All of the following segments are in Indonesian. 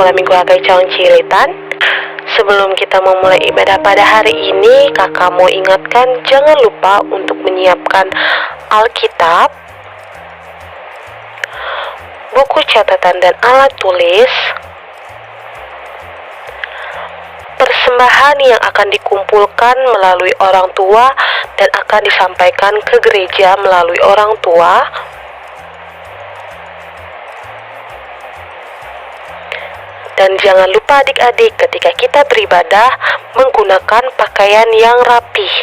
malam minggu Agai Calon Cilitan. Sebelum kita memulai ibadah pada hari ini, kakak mau ingatkan jangan lupa untuk menyiapkan Alkitab, buku catatan dan alat tulis, persembahan yang akan dikumpulkan melalui orang tua dan akan disampaikan ke gereja melalui orang tua, dan jangan lupa adik-adik ketika kita beribadah menggunakan pakaian yang rapih.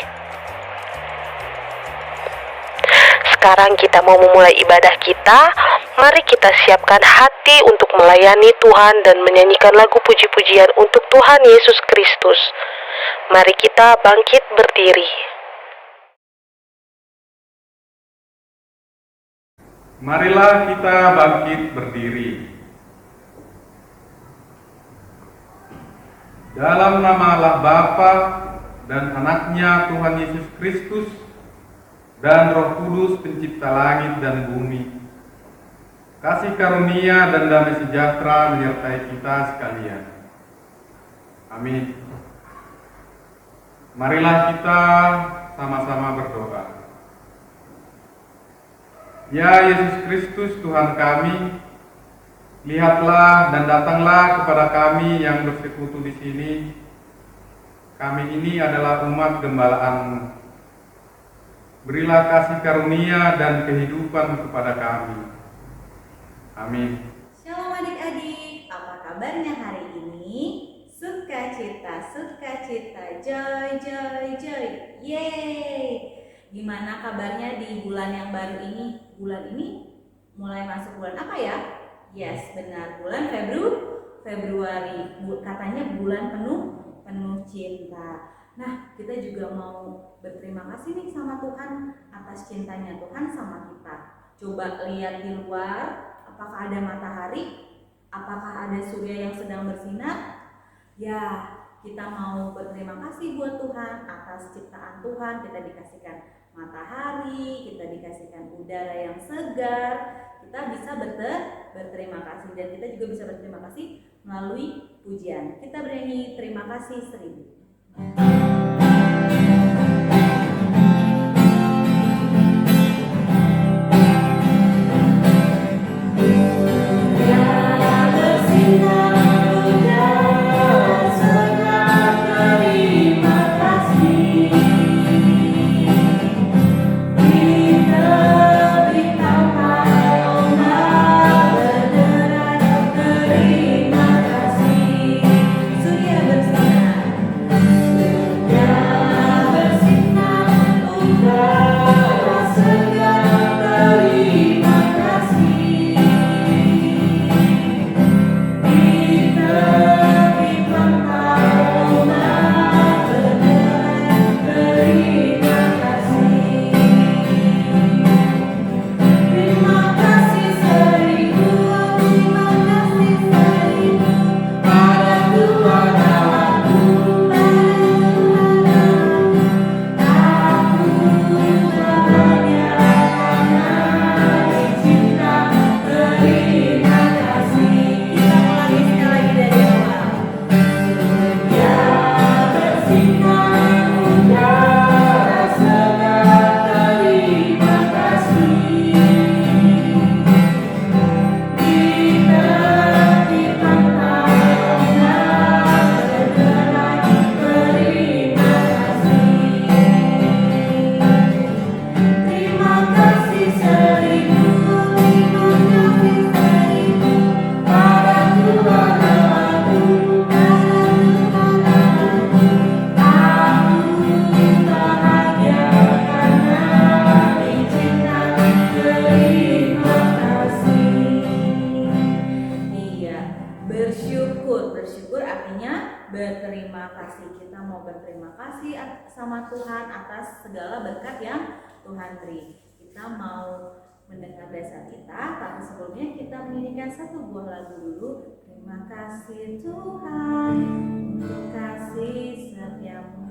Sekarang kita mau memulai ibadah kita. Mari kita siapkan hati untuk melayani Tuhan dan menyanyikan lagu puji-pujian untuk Tuhan Yesus Kristus. Mari kita bangkit berdiri. Marilah kita bangkit berdiri. Dalam nama Allah Bapa dan Anaknya Tuhan Yesus Kristus dan Roh Kudus pencipta langit dan bumi, kasih karunia dan damai sejahtera menyertai kita sekalian. Amin. Marilah kita sama-sama berdoa. Ya Yesus Kristus Tuhan kami, lihatlah dan datanglah kepada kami yang bersekutu di sini. Kami ini adalah umat gembala-Mu. Berilah kasih karunia dan kehidupan kepada kami. Amin. Shalom adik-adik, apa kabarnya hari ini? Sukacita, sukacita, joy, joy, joy. Yeay! Gimana kabarnya di bulan yang baru ini? Bulan ini mulai masuk bulan apa ya? Yes, benar, bulan Februari. Katanya bulan penuh cinta. Nah, kita juga mau berterima kasih nih sama Tuhan atas cintanya Tuhan sama kita. Coba lihat di luar, apakah ada matahari? Apakah ada surya yang sedang bersinar? Ya, kita mau berterima kasih buat Tuhan atas ciptaan Tuhan. Kita dikasihkan matahari, kita dikasihkan udara yang segar. Kita bisa berterima kasih, dan kita juga bisa berterima kasih melalui pujian. Kita bernyanyi terima kasih 1000. Sama Tuhan atas segala berkat yang Tuhan beri. Kita mau mendengar dasar kita, tapi sebelumnya kita menyanyikan satu buah lagu dulu. Terima kasih Tuhan untuk kasih setiamu.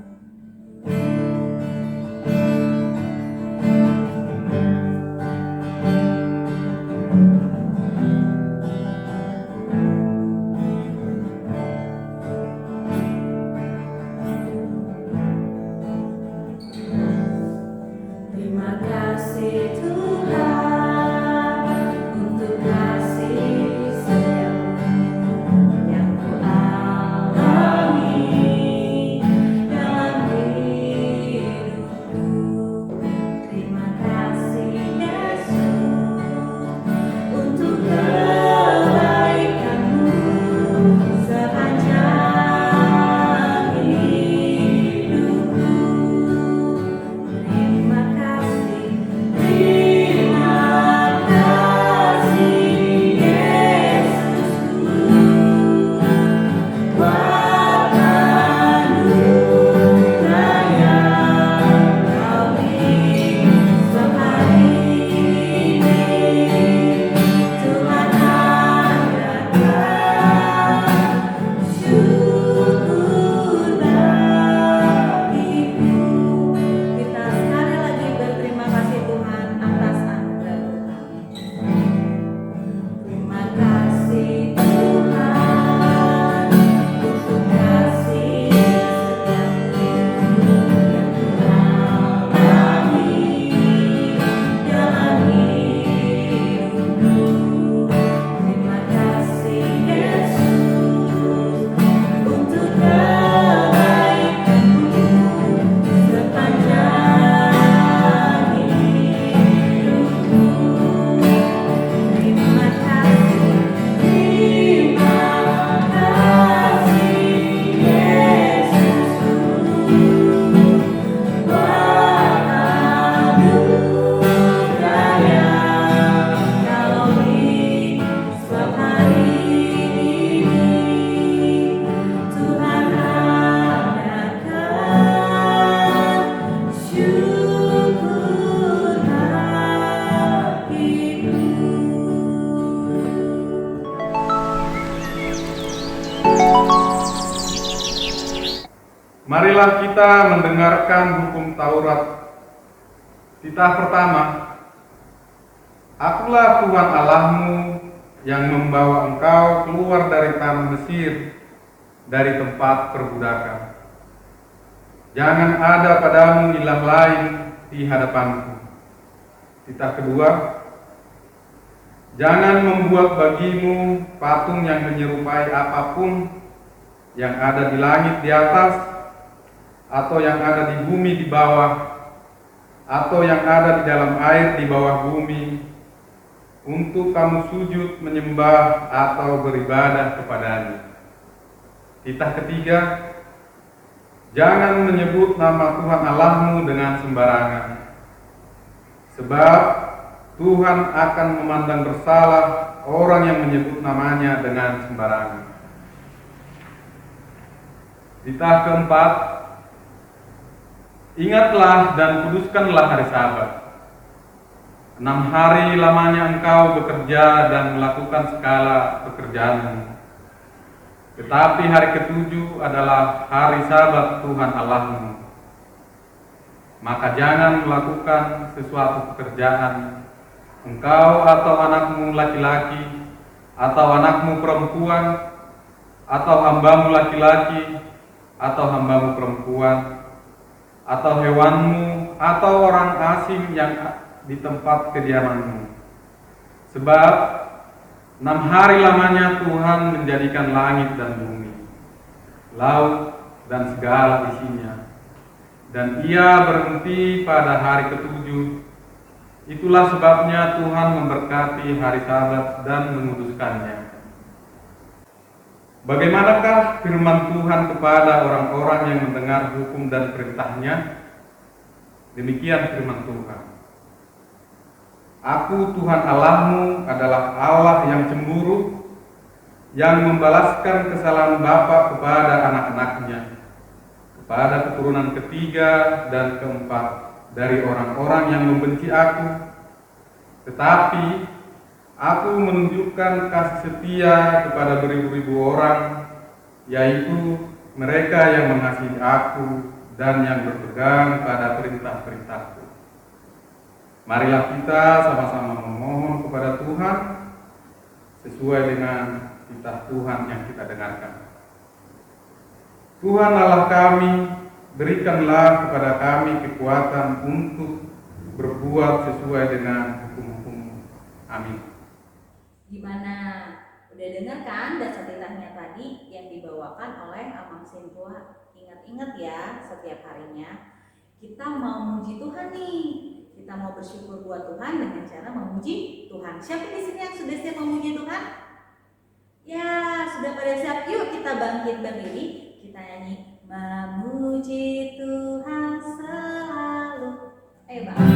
Marilah kita mendengarkan hukum Taurat. Titah pertama. Akulah Tuhan Allahmu yang membawa engkau keluar dari tanah Mesir, dari tempat perbudakan. Jangan ada padamu ilah lain di hadapanku. Titah kedua. Jangan membuat bagimu patung yang menyerupai apapun yang ada di langit di atas, atau yang ada di bumi di bawah, atau yang ada di dalam air di bawah bumi, untuk kamu sujud, menyembah, atau beribadah kepadanya. Titah ketiga. Jangan menyebut nama Tuhan Allahmu dengan sembarangan, sebab Tuhan akan memandang bersalah orang yang menyebut namanya dengan sembarangan. Titah keempat. Ingatlah dan kuduskanlah hari Sabat. 6 hari lamanya engkau bekerja dan melakukan segala pekerjaanmu. Tetapi hari ke-7 adalah hari Sabat Tuhan Allahmu. Maka jangan melakukan sesuatu pekerjaan, engkau atau anakmu laki-laki, atau anakmu perempuan, atau hambamu laki-laki, atau hambamu perempuan, atau hewanmu, atau orang asing yang di tempat kediamanmu. Sebab 6 hari lamanya Tuhan menjadikan langit dan bumi, laut dan segala isinya, dan Ia berhenti pada hari ke-7. Itulah sebabnya Tuhan memberkati hari Sabat dan menguduskannya. Bagaimanakah firman Tuhan kepada orang-orang yang mendengar hukum dan perintahnya? Demikian firman Tuhan. Aku Tuhan Allahmu adalah Allah yang cemburu, yang membalaskan kesalahan bapa kepada anak-anaknya, kepada keturunan ketiga dan keempat dari orang-orang yang membenci aku. Tetapi aku menunjukkan kasih setia kepada beribu-ribu orang, yaitu mereka yang mengasihi aku dan yang berpegang pada perintah-perintahku. Marilah kita sama-sama memohon kepada Tuhan sesuai dengan titah Tuhan yang kita dengarkan. Tuhan Allah kami, berikanlah kepada kami kekuatan untuk berbuat sesuai dengan hukum-hukum. Amin. Gimana? Udah dengar kan dasar titahnya tadi yang dibawakan oleh Amang Sintua? Ingat-ingat ya, setiap harinya kita mau memuji Tuhan nih. Kita mau bersyukur buat Tuhan dengan cara memuji Tuhan. Siapa di sini yang sudah siap memuji Tuhan? Ya, sudah pada siap. Yuk kita bangkit berdiri. Kita nyanyi memuji Tuhan selalu. Ayo Bang. Kita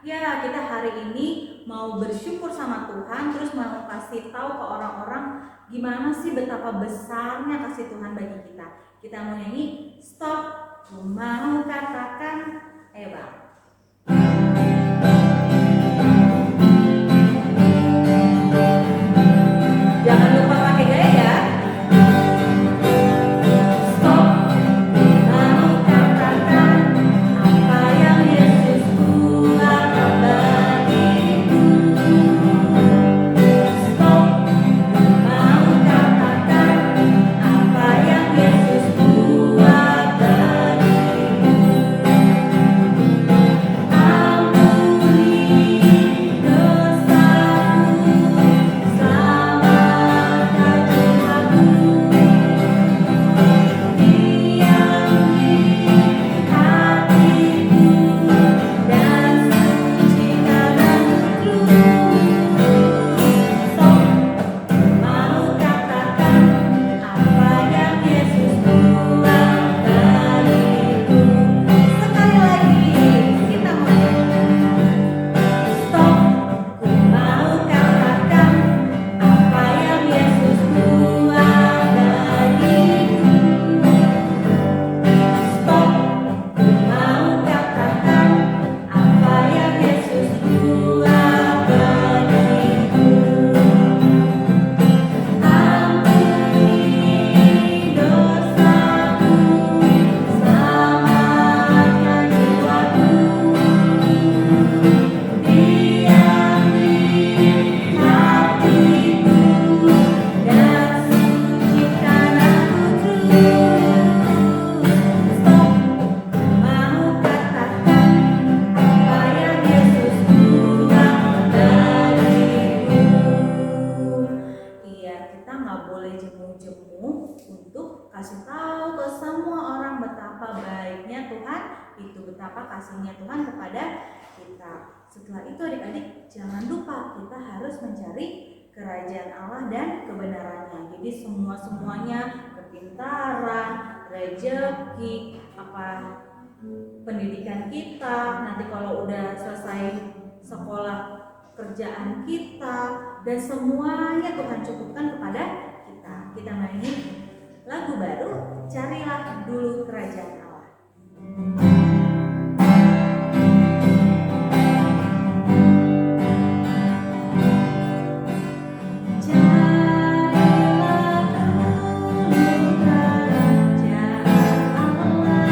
Ya, kita hari ini mau bersyukur sama Tuhan, terus mau kasih tahu ke orang-orang gimana sih betapa besarnya kasih Tuhan bagi kita. Kita mau nyanyi, stop, ku mau katakan, ayo Bang. Jangan lupa pakai gaya ya. Stop, ku mau katakan apa yang Yesus buat bagiku. Stop, ku mau katakan apa yang Yesus buat bagiku. Ampuni dosaku, selamatkan jiwaku. Diam di hatiku dan sucikan aku. Stop, mau katakan apa yang Yesus buat bagiku. Sekali lagi kita mulai. Stop, ku mau katakan apa yang Yesus buat bagiku. Stop, ku mau katakan apa yang Yesus buat bagiku. Ampuni dosaku, selamatkan jiwaku. Diam di hatiku dan sucikan aku terus. Stop, mau katakan apa yang Yesus buat bagiku. Iya, kita nggak boleh jemu-jemu untuk kasih tahu ke semua orang betapa baiknya Tuhan itu, betapa kasihnya Tuhan kepada kita. Setelah itu adik-adik jangan lupa kita harus mencari kerajaan Allah dan kebenarannya. Jadi semuanya kepintaran, rezeki, pendidikan kita, nanti kalau udah selesai sekolah kerjaan kita, dan semuanya Tuhan cukupkan kepada kita. Kita mainin lagu baru, carilah dulu kerajaan Allah. Carilah dulu kerajaan Allah dan kebenarannya, maka semuanya akan ditambah padamu.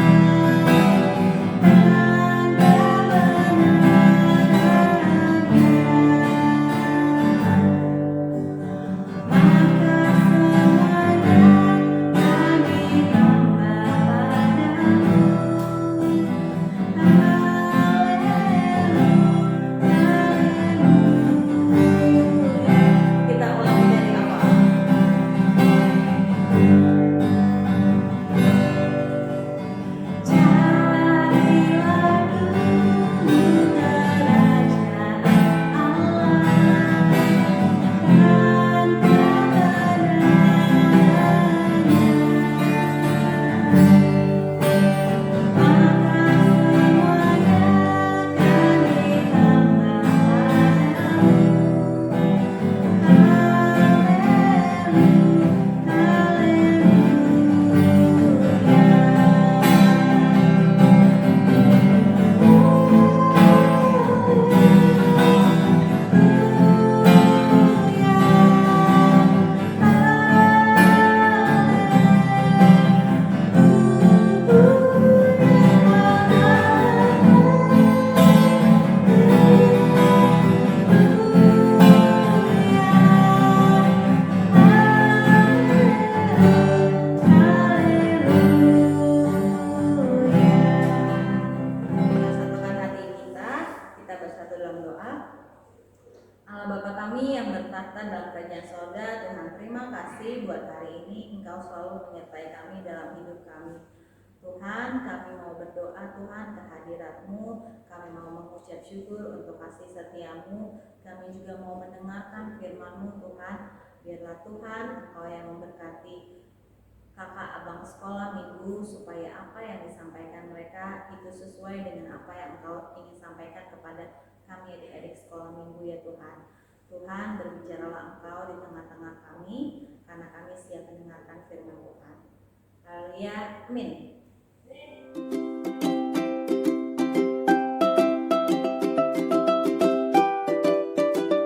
Kita ulangi dari awal. Carilah dulu kerajaan Allah dan kebenarannya, maka semuanya akan ditambah padamu. Kita satukan hati kita bersatu dalam doa. Allah Bapa kami yang bertahta dalam kerajaan sorga, Tuhan terima kasih buat hari ini Engkau selalu menyertai kami dalam hidup kami. Tuhan, kami mau berdoa Tuhan kehadirat-Mu, kami mau mengucap syukur untuk kasih setia-Mu, kami juga mau mendengarkan firman-Mu Tuhan. Biarlah Tuhan Engkau yang memberkati kakak abang sekolah minggu, supaya apa yang disampaikan mereka itu sesuai dengan apa yang Engkau ingin sampaikan kepada minggu ya Tuhan. Tuhan, berbicaralah Engkau di tengah-tengah kami, karena kami siap mendengarkan firman Tuhan. Haleluya, amin.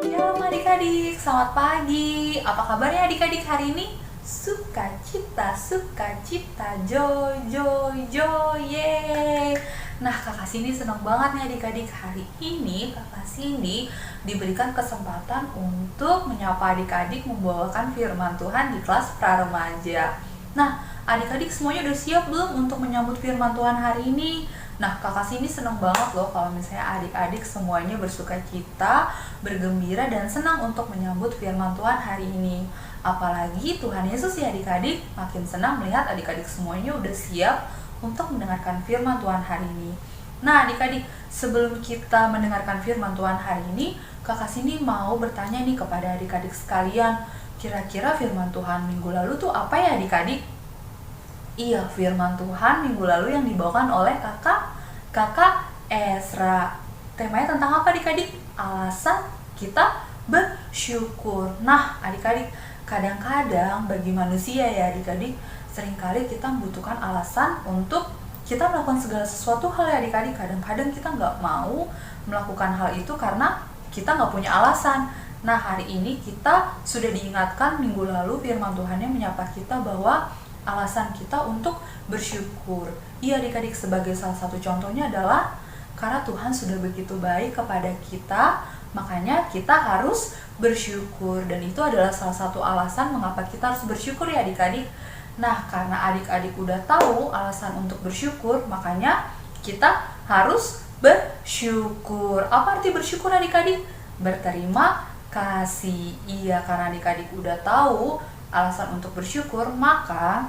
Shalom adik-adik, selamat pagi. Apa kabarnya adik-adik hari ini? Sukacita, sukacita, joy, joy, joy, yeay. Nah, Kakak Cindy senang banget nih adik-adik. Hari ini Kakak Cindy diberikan kesempatan untuk menyapa adik-adik membawakan firman Tuhan di kelas pra-remaja. Nah, adik-adik semuanya udah siap belum untuk menyambut firman Tuhan hari ini? Nah, Kakak Cindy senang banget loh kalau misalnya adik-adik semuanya bersukacita, bergembira, dan senang untuk menyambut firman Tuhan hari ini. Apalagi Tuhan Yesus ya adik-adik, makin senang melihat adik-adik semuanya udah siap untuk mendengarkan firman Tuhan hari ini. Nah adik-adik, sebelum kita mendengarkan firman Tuhan hari ini, Kakak Cindy mau bertanya nih kepada adik-adik sekalian, kira-kira firman Tuhan minggu lalu tuh apa ya adik-adik? Iya, firman Tuhan minggu lalu yang dibawakan oleh kakak Ezra. Temanya tentang apa adik-adik? Alasan kita bersyukur. Nah adik-adik, kadang-kadang bagi manusia ya adik-adik, seringkali kita membutuhkan alasan untuk kita melakukan segala sesuatu hal ya adik-adik. Kadang-kadang kita nggak mau melakukan hal itu karena kita nggak punya alasan. Nah hari ini kita sudah diingatkan minggu lalu firman Tuhannya menyapa kita bahwa alasan kita untuk bersyukur. Iya adik-adik, sebagai salah satu contohnya adalah karena Tuhan sudah begitu baik kepada kita, makanya kita harus bersyukur, dan itu adalah salah satu alasan mengapa kita harus bersyukur ya adik-adik. Nah karena adik-adik udah tahu alasan untuk bersyukur, makanya kita harus bersyukur. Apa arti bersyukur adik-adik? Berterima kasih. Iya, karena adik-adik udah tahu alasan untuk bersyukur, maka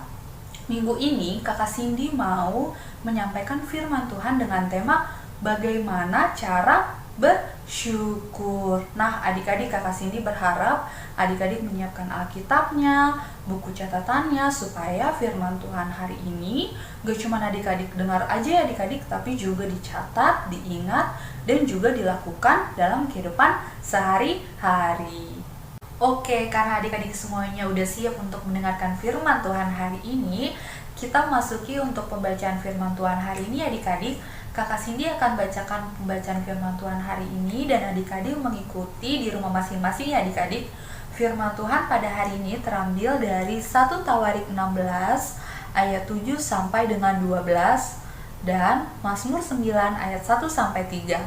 minggu ini Kakak Cindy mau menyampaikan firman Tuhan dengan tema bagaimana cara bersyukur. Nah adik-adik, Kakak Cindy berharap adik-adik menyiapkan Alkitabnya, buku catatannya, supaya firman Tuhan hari ini gak cuma adik-adik dengar aja ya adik-adik, tapi juga dicatat, diingat, dan juga dilakukan dalam kehidupan sehari-hari. Oke, karena adik-adik semuanya udah siap untuk mendengarkan firman Tuhan hari ini, kita masuki untuk pembacaan firman Tuhan hari ini adik-adik. Kakak Cindy akan bacakan pembacaan firman Tuhan hari ini, dan adik-adik mengikuti di rumah masing-masing ya adik-adik. Firman Tuhan pada hari ini terambil dari 1 Tawarik 16 ayat 7 sampai dengan 12 dan Mazmur 9 ayat 1 sampai 3.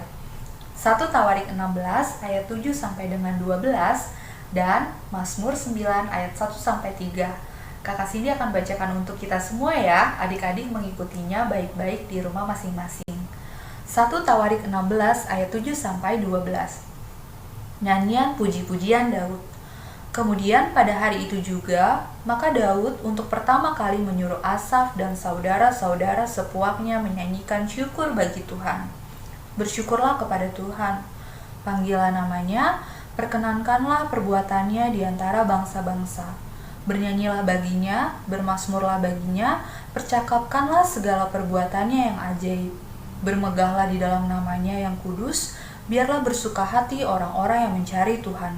1 Tawarik 16 ayat 7 sampai dengan 12 dan Mazmur 9 ayat 1 sampai 3. Kakak Cindy akan bacakan untuk kita semua ya. Adik-adik mengikutinya baik-baik di rumah masing-masing. 1 Tawarik 16 ayat 7 sampai 12. Nyanyian puji-pujian Daud. Kemudian pada hari itu juga, maka Daud untuk pertama kali menyuruh Asaf dan saudara-saudara sepuaknya menyanyikan syukur bagi Tuhan. Bersyukurlah kepada Tuhan, panggilah namanya, perkenankanlah perbuatannya di antara bangsa-bangsa. Bernyanyilah baginya, bermazmurlah baginya, percakapkanlah segala perbuatannya yang ajaib. Bermegahlah di dalam namanya yang kudus, biarlah bersuka hati orang-orang yang mencari Tuhan.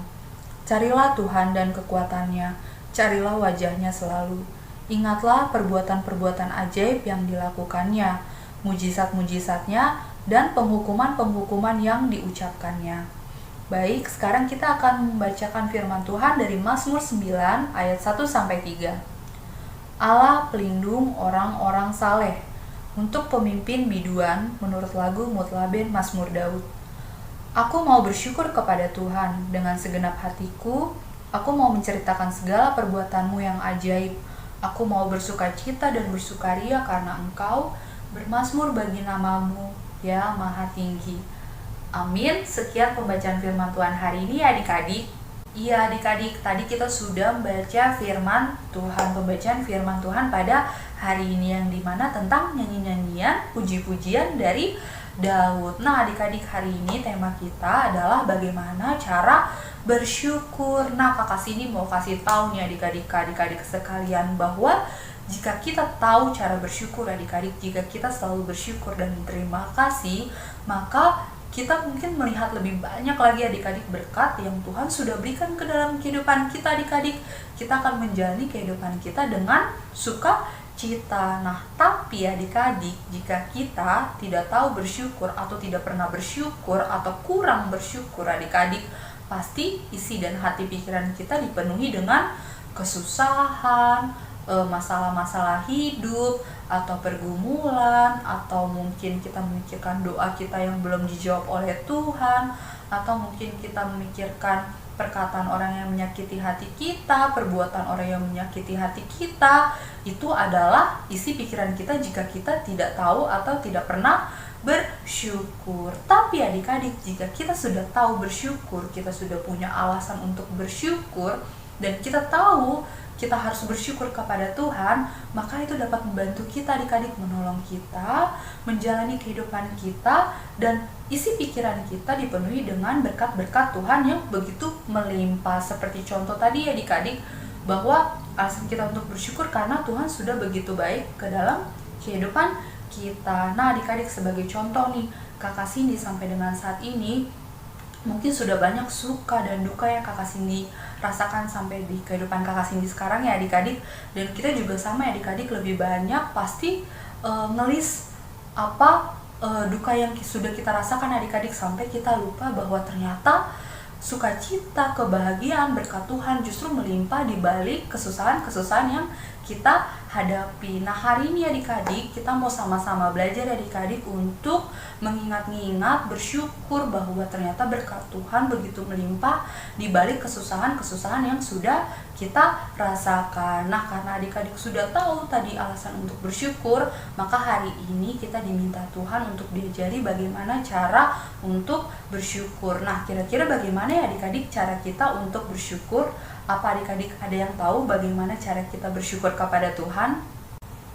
Carilah Tuhan dan kekuatannya, carilah wajahnya selalu. Ingatlah perbuatan-perbuatan ajaib yang dilakukannya, mujizat-mujizatnya, dan penghukuman-penghukuman yang diucapkannya. Baik, sekarang kita akan membacakan firman Tuhan dari Mazmur 9 ayat 1 sampai 3. Allah pelindung orang-orang saleh, untuk pemimpin biduan menurut lagu Mutlaben Mazmur Daud. Aku mau bersyukur kepada Tuhan dengan segenap hatiku, aku mau menceritakan segala perbuatanmu yang ajaib. Aku mau bersukacita dan bersukaria karena Engkau, bermazmur bagi namamu, ya Maha Tinggi. Amin. Sekian pembacaan firman Tuhan hari ini adik-adik. Iya adik-adik, tadi kita sudah membaca firman Tuhan, pembacaan firman Tuhan pada hari ini yang dimana tentang nyanyi-nyanyian, puji-pujian dari Daud. Nah adik-adik, hari ini tema kita adalah bagaimana cara bersyukur. Nah kakak sini mau kasih tahu nih adik-adik sekalian bahwa jika kita tahu cara bersyukur adik-adik, jika kita selalu bersyukur dan berterima kasih, maka kita mungkin melihat lebih banyak lagi adik-adik berkat yang Tuhan sudah berikan ke dalam kehidupan kita adik-adik. Kita akan menjalani kehidupan kita dengan sukacita. Nah, tapi adik-adik, jika kita tidak tahu bersyukur atau tidak pernah bersyukur atau kurang bersyukur adik-adik, pasti isi dan hati pikiran kita dipenuhi dengan kesusahan, masalah-masalah hidup, atau pergumulan, atau mungkin kita memikirkan doa kita yang belum dijawab oleh Tuhan, atau mungkin kita memikirkan perkataan orang yang menyakiti hati kita, perbuatan orang yang menyakiti hati kita. Itu adalah isi pikiran kita jika kita tidak tahu atau tidak pernah bersyukur. Tapi adik-adik, jika kita sudah tahu bersyukur, kita sudah punya alasan untuk bersyukur, dan kita tahu kita harus bersyukur kepada Tuhan, maka itu dapat membantu kita adik-adik, menolong kita menjalani kehidupan kita, dan isi pikiran kita dipenuhi dengan berkat-berkat Tuhan yang begitu melimpah. Seperti contoh tadi adik-adik, bahwa alasan kita untuk bersyukur karena Tuhan sudah begitu baik ke dalam kehidupan kita. Nah adik-adik, sebagai contoh nih, Kakak Cindy sampai dengan saat ini mungkin sudah banyak suka dan duka yang Kakak Cindy rasakan sampai di kehidupan Kakak Cindy sekarang ya adik-adik. Dan kita juga sama ya adik-adik, lebih banyak pasti ngelis apa duka yang sudah kita rasakan adik-adik, sampai kita lupa bahwa ternyata sukacita, kebahagiaan, berkat Tuhan justru melimpah di balik kesusahan-kesusahan yang kita hadapi. Nah hari ini adik-adik, kita mau sama-sama belajar adik-adik untuk mengingat-ingat bersyukur bahwa ternyata berkat Tuhan begitu melimpah di balik kesusahan-kesusahan yang sudah kita rasakan. Nah karena adik-adik sudah tahu tadi alasan untuk bersyukur, maka hari ini kita diminta Tuhan untuk diajari bagaimana cara untuk bersyukur. Nah kira-kira bagaimana ya adik-adik cara kita untuk bersyukur? Apa adik-adik ada yang tahu bagaimana cara kita bersyukur kepada Tuhan?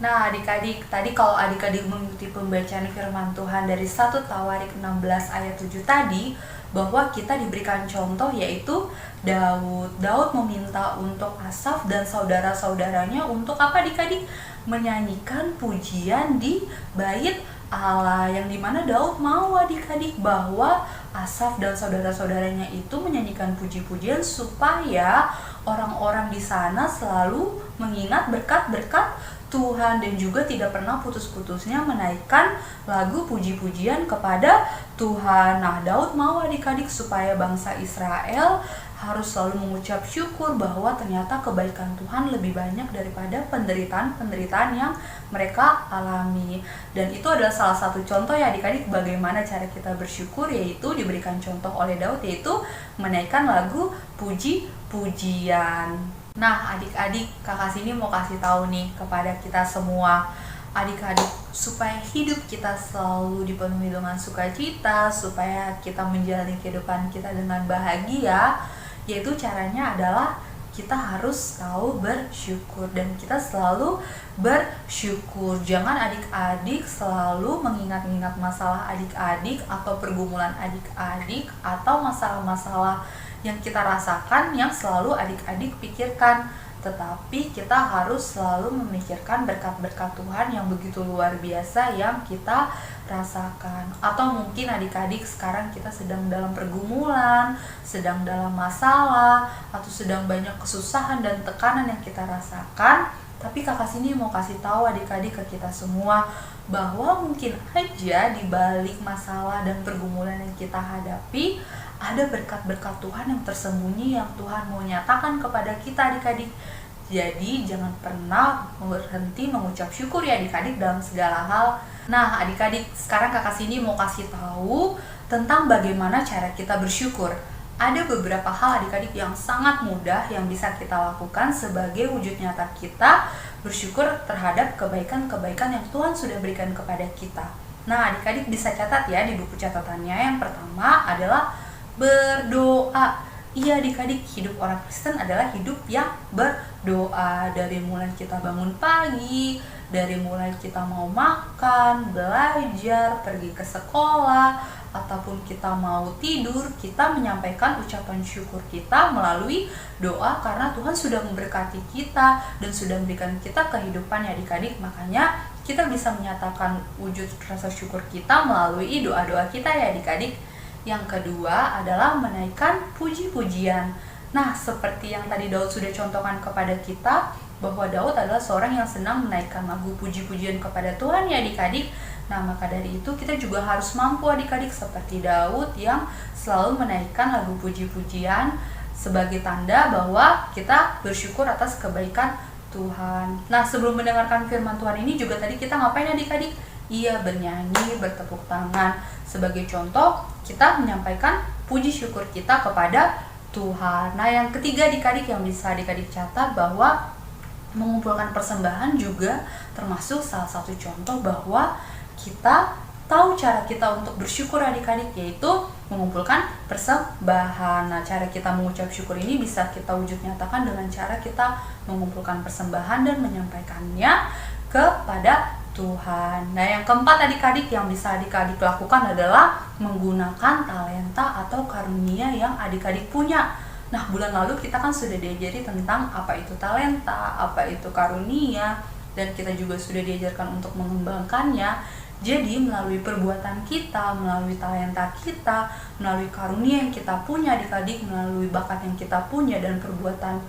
Nah adik-adik, tadi kalau adik-adik mengikuti pembacaan firman Tuhan dari 1 Tawarik 16 ayat 7 tadi, bahwa kita diberikan contoh yaitu Daud. Daud meminta untuk Asaf dan saudara-saudaranya untuk apa adik-adik? Menyanyikan pujian di bait Allah, yang dimana Daud mau adik-adik bahwa Asaf dan saudara-saudaranya itu menyanyikan puji-pujian supaya orang-orang di sana selalu mengingat berkat-berkat Tuhan, dan juga tidak pernah putus-putusnya menaikkan lagu puji-pujian kepada Tuhan. Nah Daud mau adik-adik supaya bangsa Israel harus selalu mengucap syukur bahwa ternyata kebaikan Tuhan lebih banyak daripada penderitaan-penderitaan yang mereka alami. Dan itu adalah salah satu contoh ya adik-adik bagaimana cara kita bersyukur, yaitu diberikan contoh oleh Daud, yaitu menaikkan lagu puji-pujian. Nah adik-adik, Kakak Cindy mau kasih tahu nih kepada kita semua adik-adik, supaya hidup kita selalu dipenuhi dengan sukacita, supaya kita menjalani kehidupan kita dengan bahagia, yaitu caranya adalah kita harus tahu bersyukur, dan kita selalu bersyukur. Jangan adik-adik selalu mengingat-ingat masalah adik-adik atau pergumulan adik-adik atau masalah-masalah yang kita rasakan yang selalu adik-adik pikirkan, tetapi kita harus selalu memikirkan berkat-berkat Tuhan yang begitu luar biasa yang kita rasakan. Atau mungkin adik-adik sekarang kita sedang dalam pergumulan, sedang dalam masalah, atau sedang banyak kesusahan dan tekanan yang kita rasakan, tapi Kakak Cindy mau kasih tahu adik-adik ke kita semua bahwa mungkin aja di balik masalah dan pergumulan yang kita hadapi ada berkat-berkat Tuhan yang tersembunyi yang Tuhan mau nyatakan kepada kita adik-adik. Jadi jangan pernah berhenti mengucap syukur ya adik-adik dalam segala hal. Nah adik-adik, sekarang Kakak Cindy mau kasih tahu tentang bagaimana cara kita bersyukur. Ada beberapa hal adik-adik yang sangat mudah yang bisa kita lakukan sebagai wujud nyata kita bersyukur terhadap kebaikan-kebaikan yang Tuhan sudah berikan kepada kita. Nah adik-adik bisa catat ya di buku catatannya. Yang pertama adalah berdoa. Iya adik-adik, hidup orang Kristen adalah hidup yang berdoa. Dari mulai kita bangun pagi, dari mulai kita mau makan, belajar, pergi ke sekolah, ataupun kita mau tidur, kita menyampaikan ucapan syukur kita melalui doa, karena Tuhan sudah memberkati kita dan sudah memberikan kita kehidupan ya adik-adik. Makanya kita bisa menyatakan wujud rasa syukur kita melalui doa-doa kita ya adik-adik. Yang kedua adalah menaikkan puji-pujian. Nah, seperti yang tadi Daud sudah contohkan kepada kita, bahwa Daud adalah seorang yang senang menaikkan lagu puji-pujian kepada Tuhan ya adik-adik. Nah, maka dari itu kita juga harus mampu adik-adik seperti Daud yang selalu menaikkan lagu puji-pujian sebagai tanda bahwa kita bersyukur atas kebaikan Tuhan. Nah, sebelum mendengarkan firman Tuhan ini juga tadi kita ngapain adik-adik? Iya, bernyanyi, bertepuk tangan. Sebagai contoh, kita menyampaikan puji syukur kita kepada Tuhan. Nah, yang ketiga adik-adik yang bisa adik-adik catat bahwa mengumpulkan persembahan juga termasuk salah satu contoh bahwa kita tahu cara kita untuk bersyukur adik-adik, yaitu mengumpulkan persembahan. Nah, cara kita mengucap syukur ini bisa kita wujud nyatakan dengan cara kita mengumpulkan persembahan dan menyampaikannya kepada Tuhan. Nah, yang keempat adik-adik yang bisa adik-adik lakukan adalah menggunakan talenta atau karunia yang adik-adik punya. Nah, bulan lalu kita kan sudah diajari tentang apa itu talenta, apa itu karunia, dan kita juga sudah diajarkan untuk mengembangkannya. Jadi melalui perbuatan kita, melalui talenta kita, melalui karunia yang kita punya adik-adik, melalui bakat yang kita punya dan perbuatan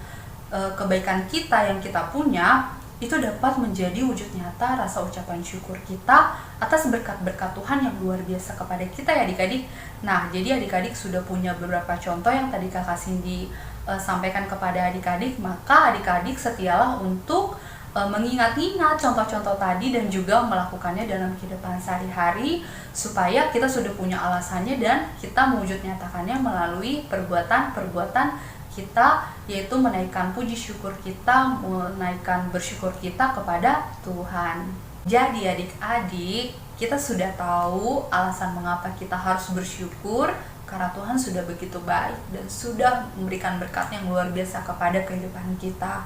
kebaikan kita yang kita punya, itu dapat menjadi wujud nyata rasa ucapan syukur kita atas berkat-berkat Tuhan yang luar biasa kepada kita ya adik-adik. Nah, jadi adik-adik sudah punya beberapa contoh yang tadi Kakak Cindy sampaikan kepada adik-adik, maka adik-adik setialah untuk mengingat-ingat contoh-contoh tadi dan juga melakukannya dalam kehidupan sehari-hari supaya kita sudah punya alasannya dan kita mewujud nyatakannya melalui perbuatan-perbuatan kita, yaitu menaikkan puji syukur kita, menaikkan bersyukur kita kepada Tuhan. Jadi adik-adik, kita sudah tahu alasan mengapa kita harus bersyukur karena Tuhan sudah begitu baik dan sudah memberikan berkat yang luar biasa kepada kehidupan kita.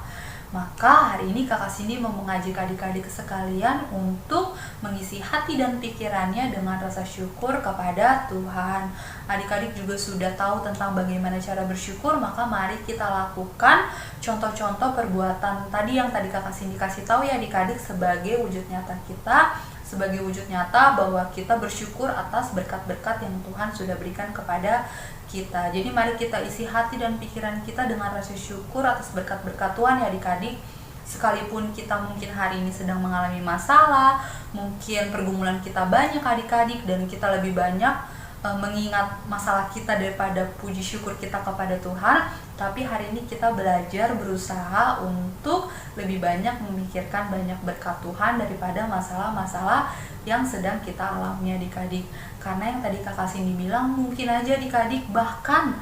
Maka hari ini Kakak Cindy mau mengajak adik-adik sekalian untuk mengisi hati dan pikirannya dengan rasa syukur kepada Tuhan. Adik-adik juga sudah tahu tentang bagaimana cara bersyukur, maka mari kita lakukan contoh-contoh perbuatan tadi yang tadi Kakak Cindy kasih tahu ya adik-adik sebagai wujud nyata kita, sebagai wujud nyata bahwa kita bersyukur atas berkat-berkat yang Tuhan sudah berikan kepada kita. Jadi mari kita isi hati dan pikiran kita dengan rasa syukur atas berkat-berkat Tuhan ya adik-adik. Sekalipun kita mungkin hari ini sedang mengalami masalah, mungkin pergumulan kita banyak adik-adik dan kita lebih banyak mengingat masalah kita daripada puji syukur kita kepada Tuhan, tapi hari ini kita belajar berusaha untuk lebih banyak memikirkan banyak berkat Tuhan daripada masalah-masalah yang sedang kita alami adik-adik. Karena yang tadi Kakak Cindy bilang, mungkin aja adik-adik bahkan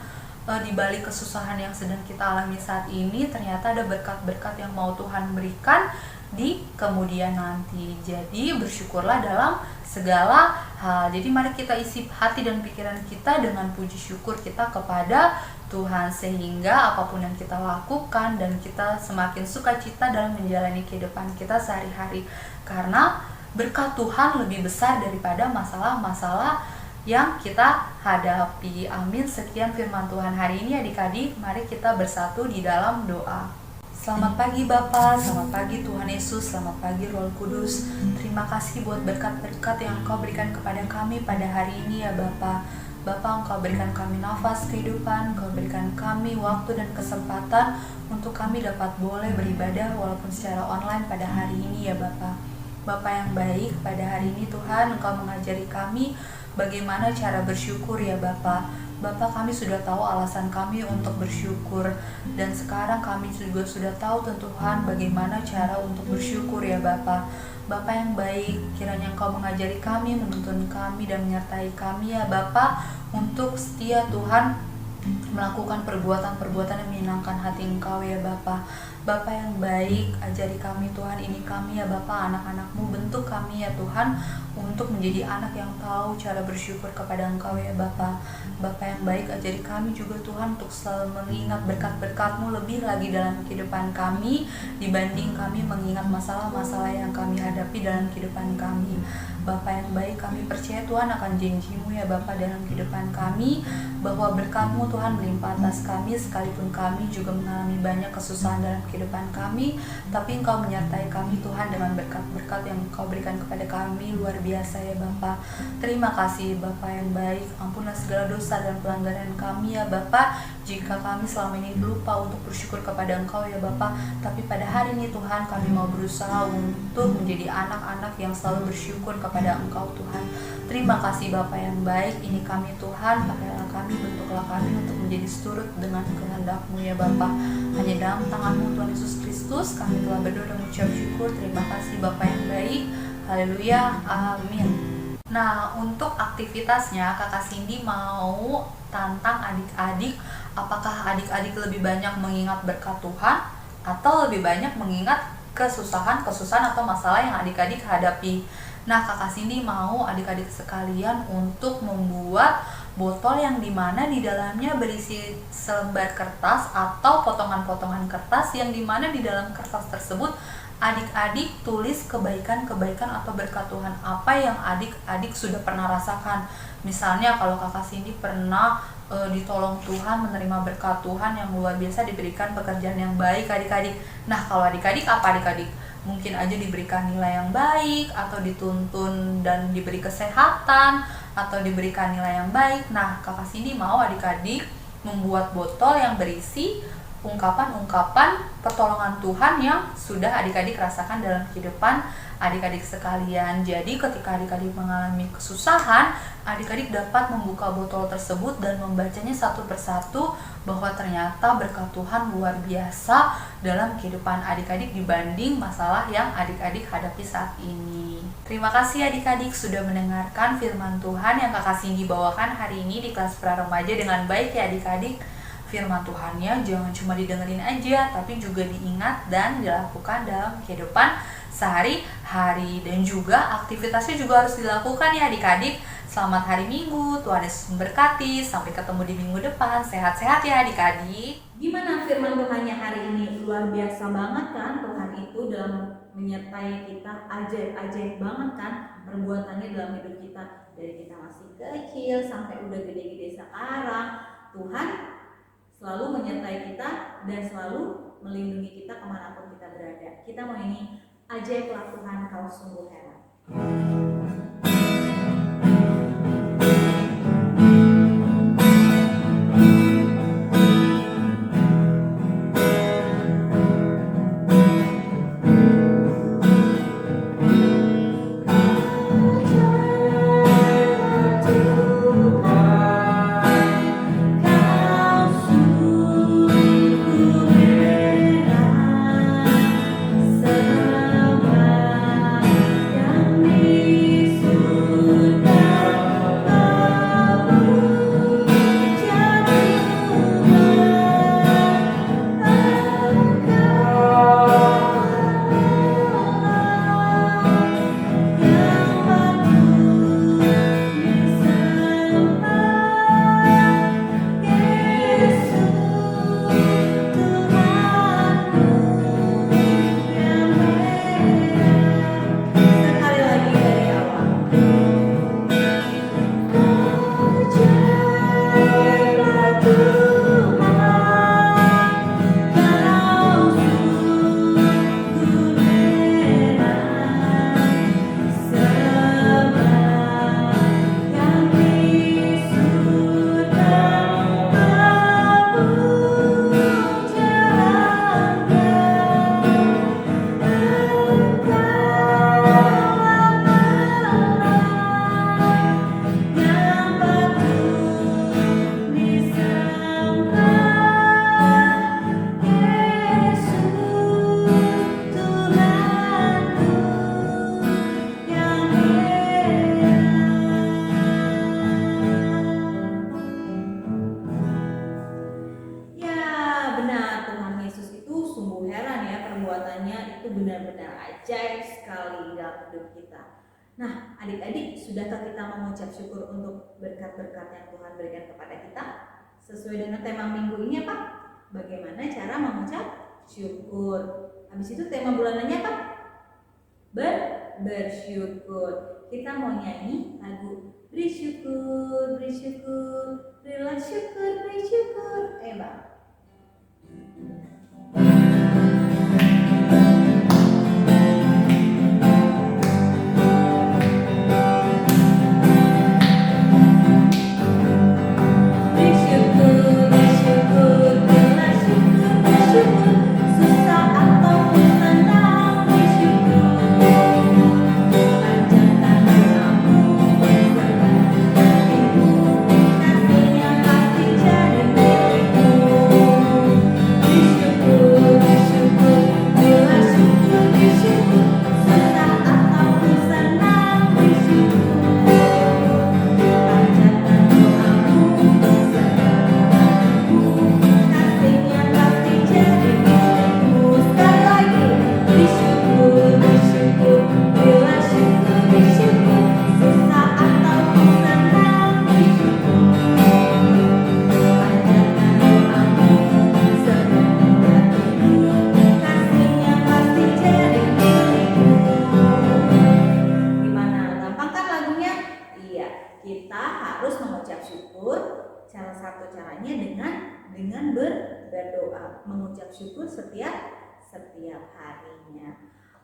di balik kesusahan yang sedang kita alami saat ini ternyata ada berkat-berkat yang mau Tuhan berikan di kemudian nanti. Jadi bersyukurlah dalam segala hal. Jadi mari kita isi hati dan pikiran kita dengan puji syukur kita kepada Tuhan, sehingga apapun yang kita lakukan dan kita semakin sukacita dalam menjalani kehidupan kita sehari-hari, karena berkat Tuhan lebih besar daripada masalah-masalah yang kita hadapi. Amin. Sekian firman Tuhan hari ini adik-adik, mari kita bersatu di dalam doa. Selamat pagi Bapa, selamat pagi Tuhan Yesus, selamat pagi Roh Kudus. Terima kasih buat berkat-berkat yang Engkau berikan kepada kami pada hari ini ya Bapa. Bapa, Engkau berikan kami nafas kehidupan, Engkau berikan kami waktu dan kesempatan untuk kami dapat boleh beribadah walaupun secara online pada hari ini ya Bapa. Bapa yang baik, pada hari ini Tuhan Engkau mengajari kami bagaimana cara bersyukur ya Bapa. Bapa, kami sudah tahu alasan kami untuk bersyukur, dan sekarang kami juga sudah tahu Tuhan bagaimana cara untuk bersyukur ya Bapa. Bapa yang baik, kiranya Engkau mengajari kami, menuntun kami dan menyertai kami ya Bapa, untuk setia Tuhan melakukan perbuatan-perbuatan yang menyenangkan hati Engkau ya Bapa. Bapa yang baik, ajari kami Tuhan, ini kami ya Bapa, anak-anak-Mu, bentuk kami ya Tuhan untuk menjadi anak yang tahu cara bersyukur kepada Engkau ya Bapa. Bapa yang baik, ajari kami juga Tuhan untuk selalu mengingat berkat-berkat-Mu lebih lagi dalam kehidupan kami dibanding kami mengingat masalah-masalah yang kami hadapi dalam kehidupan kami. Bapa yang baik, kami percaya Tuhan akan janji-Mu ya Bapa dalam kehidupan kami, bahwa berkat-Mu Tuhan melimpah atas kami, sekalipun kami juga mengalami banyak kesusahan dalam kehidupan kami, tapi Engkau menyertai kami Tuhan dengan berkat-berkat yang Engkau berikan kepada kami luar biasa ya Bapa. Terima kasih Bapa yang baik, ampunlah segala dosa dan pelanggaran kami ya Bapa, jika kami selama ini lupa untuk bersyukur kepada Engkau ya Bapa. Tapi pada hari ini Tuhan, kami mau berusaha untuk menjadi anak-anak yang selalu bersyukur kepada Engkau Tuhan. Terima kasih Bapa yang baik, ini kami Tuhan, pakailah kami, bentuklah kami untuk menjadi seturut dengan kehendak-Mu ya Bapa. Hanya dalam tangan-Mu Tuhan Yesus Kristus kami telah berdoa dan mengucap syukur. Terima kasih Bapa yang baik. Haleluya, amin. Nah, untuk aktivitasnya Kakak Cindy mau tantang adik-adik, apakah adik-adik lebih banyak mengingat berkat Tuhan atau lebih banyak mengingat kesusahan atau masalah yang adik-adik hadapi. Nah, Kakak Cindy mau adik-adik sekalian untuk membuat botol yang dimana di dalamnya berisi selembar kertas atau potongan-potongan kertas, yang dimana di dalam kertas tersebut adik-adik tulis kebaikan-kebaikan atau berkat Tuhan apa yang adik-adik sudah pernah rasakan. Misalnya kalau Kakak Cindy pernah ditolong Tuhan, menerima berkat Tuhan yang luar biasa, diberikan pekerjaan yang baik adik-adik. Nah, kalau adik-adik apa adik-adik? Mungkin aja diberikan nilai yang baik, atau dituntun dan diberi kesehatan, atau diberikan nilai yang baik. Nah, Kakak Cindy mau adik-adik membuat botol yang berisi ungkapan-ungkapan pertolongan Tuhan yang sudah adik-adik rasakan dalam kehidupan adik-adik sekalian. Jadi ketika adik-adik mengalami kesusahan, adik-adik dapat membuka botol tersebut dan membacanya satu persatu, bahwa ternyata berkat Tuhan luar biasa dalam kehidupan adik-adik dibanding masalah yang adik-adik hadapi saat ini. Terima kasih adik-adik sudah mendengarkan firman Tuhan yang Kakak Cindy bawakan hari ini di kelas pra-remaja dengan baik ya adik-adik. Firman Tuhannya jangan cuma didengerin aja, tapi juga diingat dan dilakukan dalam kehidupan sehari-hari. Dan juga aktivitasnya juga harus dilakukan ya adik-adik. Selamat hari Minggu, Tuhan Yesus memberkati. Sampai ketemu di minggu depan. Sehat-sehat ya adik-adik. Gimana firman Tuhannya hari ini? Luar biasa banget kan Tuhan itu dalam menyertai kita, ajaib-ajaib banget kan perbuatannya dalam hidup kita. Dari kita masih kecil sampai udah gede-gede sekarang, Tuhan selalu menyertai kita dan selalu melindungi kita kemanapun kita berada. Kita mau nyanyi ajaiblah Tuhan, kau sungguh heran. Ajaib sekali dalam hidup kita. Nah, adik-adik, sudahkah kita mengucap syukur untuk berkat-berkat yang Tuhan berikan kepada kita? Sesuai dengan tema minggu ini apa? Bagaimana cara mengucap syukur. Habis itu tema bulanannya apa? Bersyukur. Kita mau nyanyi lagu Beri syukur, beri syukur, berilah syukur, beri syukur. Bang. Salah satu caranya dengan berdoa, mengucap syukur setiap harinya.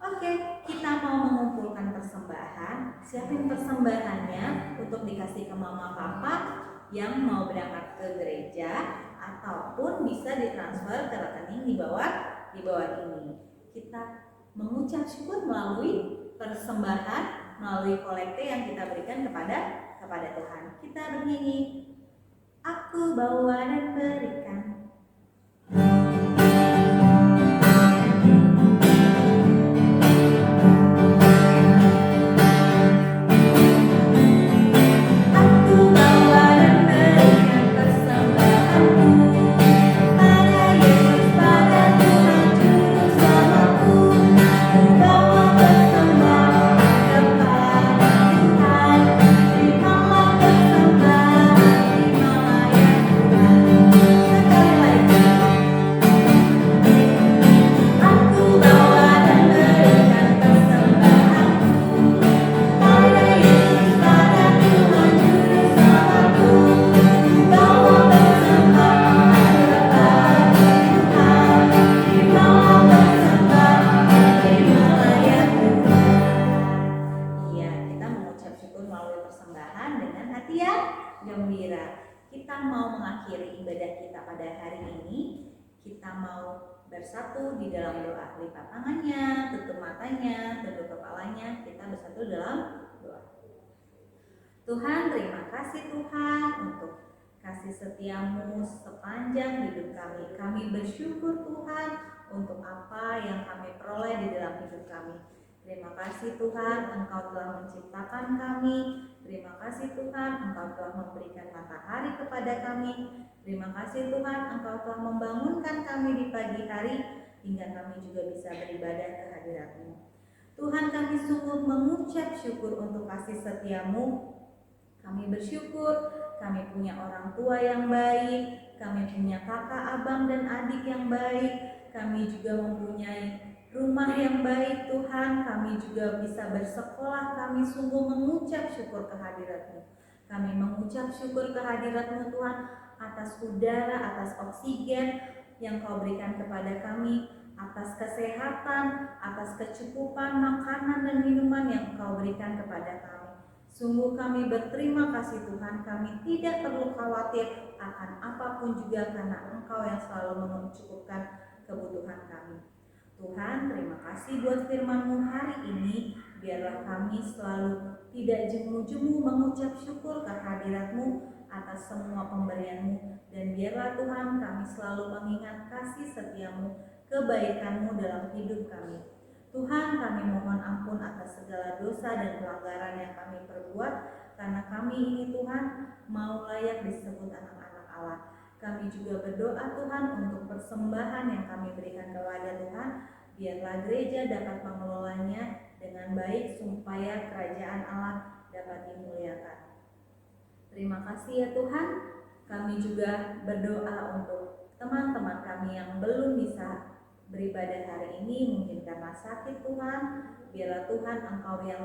Oke, kita mau mengumpulkan persembahan. Siapin persembahannya untuk dikasih ke mama papa yang mau berangkat ke gereja, ataupun bisa ditransfer ke rekening di bawah ini. Kita mengucap syukur melalui persembahan, melalui kolekte yang kita berikan kepada Tuhan. Kita bernyanyi, aku bawa dan berikan. Kita mau mengakhiri ibadah kita pada hari ini. Kita mau bersatu di dalam doa. Lipat tangannya, tutup matanya, tunduk kepalanya. Kita bersatu dalam doa. Tuhan, terima kasih Tuhan untuk kasih setiamu sepanjang hidup kami. Kami bersyukur Tuhan untuk apa yang kami peroleh di dalam hidup kami. Terima kasih Tuhan, Engkau telah menciptakan kami. Terima kasih Tuhan, Engkau telah memberikan matahari kepada kami. Terima kasih Tuhan, Engkau telah membangunkan kami di pagi hari, hingga kami juga bisa beribadah ke hadirat-Mu. Tuhan, kami sungguh mengucap syukur untuk kasih setiamu. Kami bersyukur, kami punya orang tua yang baik, kami punya kakak, abang, dan adik yang baik. Kami juga mempunyai rumah yang baik Tuhan, kami juga bisa bersekolah. Kami sungguh mengucap syukur kehadirat-Mu. Kami mengucap syukur kehadirat-Mu Tuhan atas udara, atas oksigen yang Kau berikan kepada kami, atas kesehatan, atas kecukupan makanan dan minuman yang Kau berikan kepada kami. Sungguh kami berterima kasih Tuhan, kami tidak perlu khawatir akan apapun juga karena Engkau yang selalu mencukupkan kebutuhan kami. Tuhan, terima kasih buat firman-Mu hari ini. Biarlah kami selalu tidak jemu-jemu mengucap syukur kehadirat-Mu atas semua pemberian-Mu. Dan biarlah Tuhan kami selalu mengingat kasih setia-Mu, kebaikan-Mu dalam hidup kami. Tuhan, kami mohon ampun atas segala dosa dan pelanggaran yang kami perbuat, karena kami ini Tuhan mau layak disebut anak-anak Allah. Kami juga berdoa Tuhan untuk persembahan yang kami berikan kepada Tuhan. Biarlah gereja dapat mengelolanya dengan baik supaya kerajaan Allah dapat dimuliakan. Terima kasih ya Tuhan. Kami juga berdoa untuk teman-teman kami yang belum bisa beribadah hari ini, mungkin karena sakit Tuhan. Biarlah Tuhan Engkau yang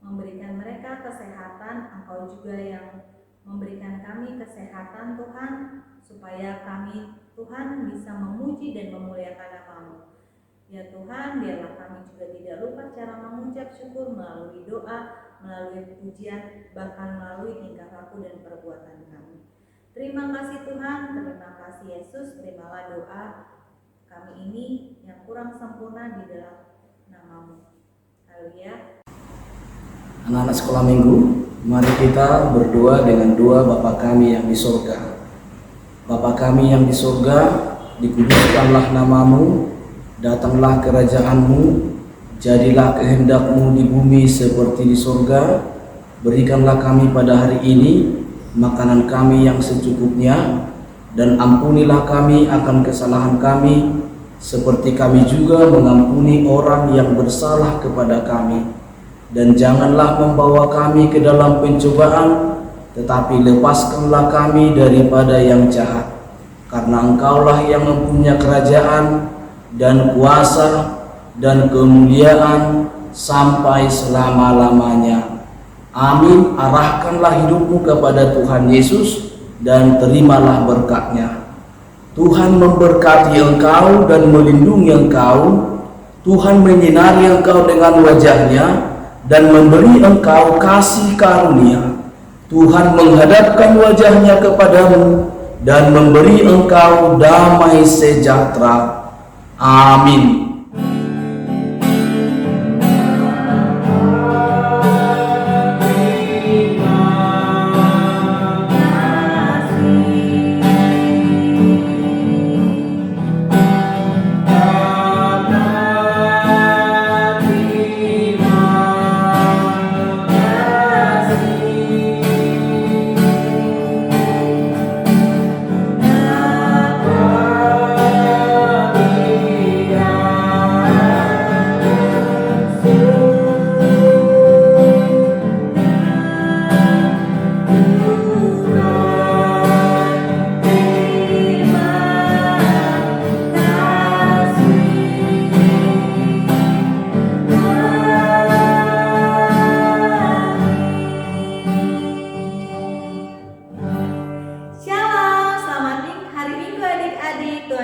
memberikan mereka kesehatan. Engkau juga yang memberikan kami kesehatan Tuhan, supaya kami Tuhan bisa memuji dan memuliakan nama-Mu. Ya Tuhan, biarlah kami juga tidak lupa cara mengucap syukur melalui doa, melalui pujian, bahkan melalui tingkah laku dan perbuatan kami. Terima kasih Tuhan, terima kasih Yesus, terimalah doa kami ini yang kurang sempurna di dalam nama-Mu. Haleluya. Anak-anak sekolah minggu, mari kita berdoa dengan doa Bapa kami yang di surga. Bapa kami yang di surga, dikuduskanlah nama-Mu, datanglah kerajaan-Mu, jadilah kehendak-Mu di bumi seperti di surga. Berikanlah kami pada hari ini makanan kami yang secukupnya, dan ampunilah kami akan kesalahan kami, seperti kami juga mengampuni orang yang bersalah kepada kami. Dan janganlah membawa kami ke dalam pencobaan, tetapi lepaskanlah kami daripada yang jahat. Karena Engkaulah yang mempunyai kerajaan dan kuasa dan kemuliaan sampai selama-lamanya. Amin. Arahkanlah hidupmu kepada Tuhan Yesus dan terimalah berkat-Nya. Tuhan memberkati engkau dan melindungi engkau. Tuhan menyinari engkau dengan wajah-Nya dan memberi engkau kasih karunia. Tuhan menghadapkan wajah-Nya kepadamu dan memberi engkau damai sejahtera. Amin.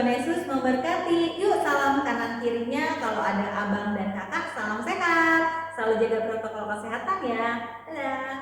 Tuhan Yesus memberkati. Yuk salam kanan kirinya, kalau ada abang dan kakak salam sehat. Selalu jaga protokol kesehatan ya. Dadah.